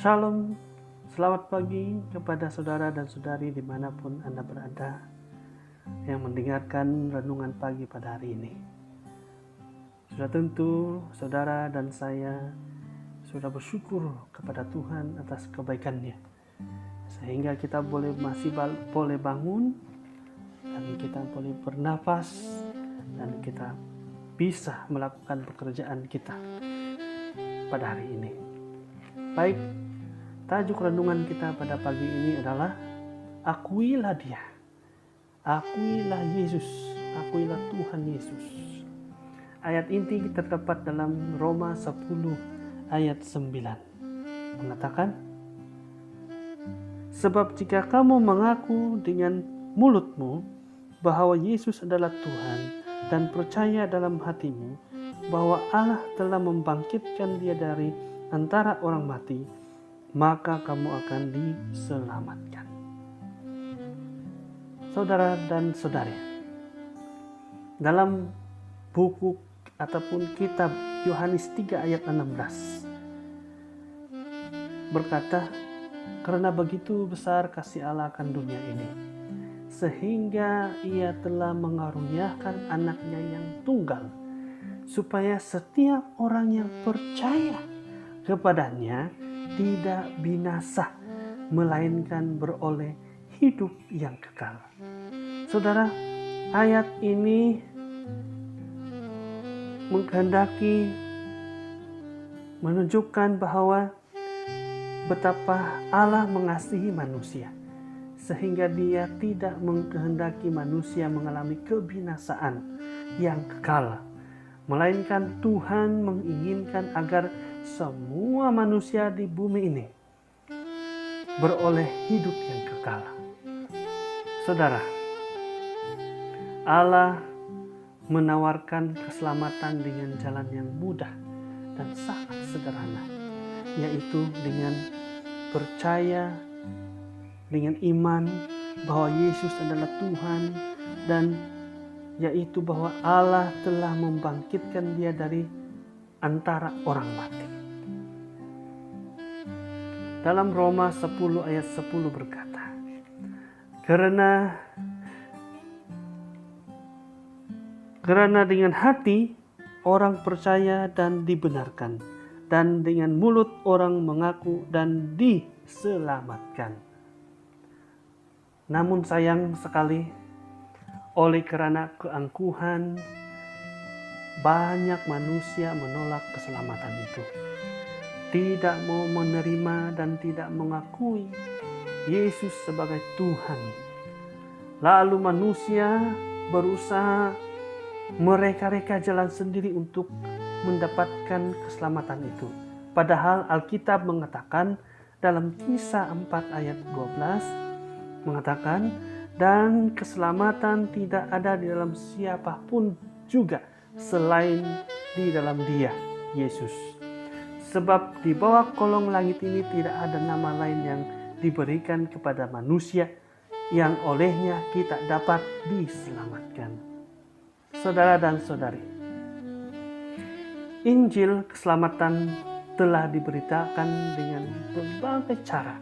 Shalom, selamat pagi kepada saudara dan saudari dimanapun Anda berada yang mendengarkan renungan pagi pada hari ini. Sudah tentu saudara dan saya sudah bersyukur kepada Tuhan atas kebaikan-Nya, sehingga kita boleh bangun dan kita boleh bernafas dan kita bisa melakukan pekerjaan kita pada hari ini. Baik, tajuk renungan kita pada pagi ini adalah akuilah Dia, akuilah Yesus, akuilah Tuhan Yesus. Ayat inti terdapat dalam Roma 10 ayat 9. Mengatakan, sebab jika kamu mengaku dengan mulutmu bahwa Yesus adalah Tuhan dan percaya dalam hatimu bahwa Allah telah membangkitkan Dia dari antara orang mati, maka kamu akan diselamatkan. Saudara dan saudari, dalam buku ataupun kitab Yohanes 3 ayat 16 berkata, karena begitu besar kasih Allah akan dunia ini, sehingga Ia telah mengaruniakan anaknya yang tunggal, supaya setiap orang yang percaya kepadanya tidak binasa, melainkan beroleh hidup yang kekal. Saudara, ayat ini menghendaki menunjukkan bahwa betapa Allah mengasihi manusia, sehingga Dia tidak menghendaki manusia mengalami kebinasaan yang kekal, melainkan Tuhan menginginkan agar semua manusia di bumi ini beroleh hidup yang kekal. Saudara, Allah menawarkan keselamatan dengan jalan yang mudah dan sangat sederhana, yaitu dengan percaya, dengan iman bahwa Yesus adalah Tuhan, dan yaitu bahwa Allah telah membangkitkan Dia dari antara orang mati. Dalam Roma 10 ayat 10 berkata, Karena dengan hati orang percaya dan dibenarkan, dan dengan mulut orang mengaku dan diselamatkan. Namun sayang sekali, oleh karena keangkuhan, banyak manusia menolak keselamatan itu, tidak mau menerima dan tidak mengakui Yesus sebagai Tuhan. Lalu manusia berusaha mereka-reka jalan sendiri untuk mendapatkan keselamatan itu. Padahal Alkitab mengatakan dalam Kisah 4 ayat 12 mengatakan, dan keselamatan tidak ada di dalam siapapun juga selain di dalam Dia, Yesus. Sebab di bawah kolong langit ini tidak ada nama lain yang diberikan kepada manusia yang olehnya kita dapat diselamatkan. Saudara dan saudari, Injil keselamatan telah diberitakan dengan berbagai cara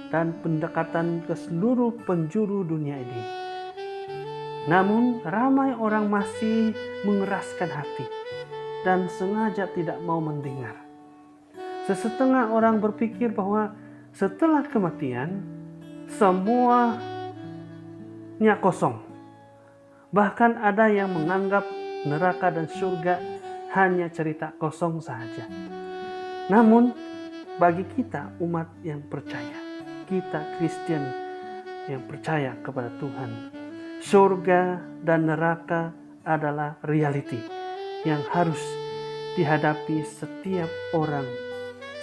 dan pendekatan ke seluruh penjuru dunia ini. Namun ramai orang masih mengeraskan hati dan sengaja tidak mau mendengar. Sesetengah orang berpikir bahwa setelah kematian semuanya kosong. Bahkan ada yang menganggap neraka dan surga hanya cerita kosong saja. Namun bagi kita umat yang percaya, kita Kristen yang percaya kepada Tuhan, surga dan neraka adalah realiti yang harus dihadapi setiap orang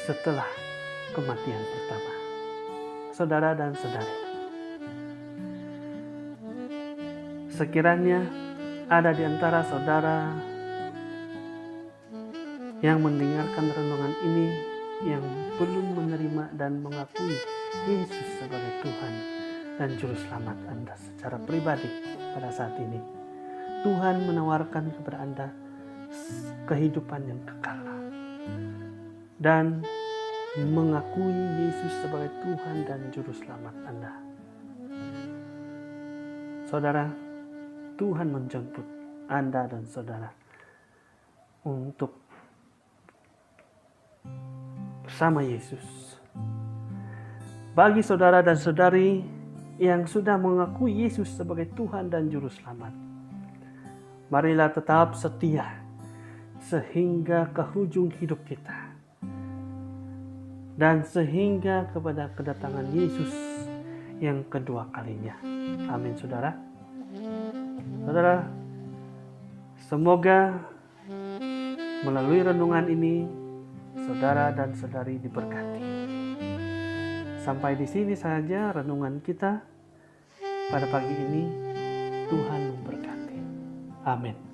setelah kematian pertama. Saudara dan saudari, sekiranya ada di antara saudara yang mendengarkan renungan ini yang belum menerima dan mengakui Yesus sebagai Tuhan dan Juru Selamat Anda secara pribadi pada saat ini, Tuhan menawarkan kepada Anda kehidupan yang kekal. Dan mengakui Yesus sebagai Tuhan dan Juru Selamat Anda. Saudara, Tuhan menjemput Anda dan saudara untuk bersama Yesus. Bagi saudara dan saudari yang sudah mengakui Yesus sebagai Tuhan dan Juru Selamat, marilah tetap setia sehingga ke ujung hidup kita dan sehingga kepada kedatangan Yesus yang kedua kalinya. Amin, saudara. Saudara, semoga melalui renungan ini saudara dan saudari diberkati. Sampai di sini saja renungan kita pada pagi ini. Tuhan memberkati. Amin.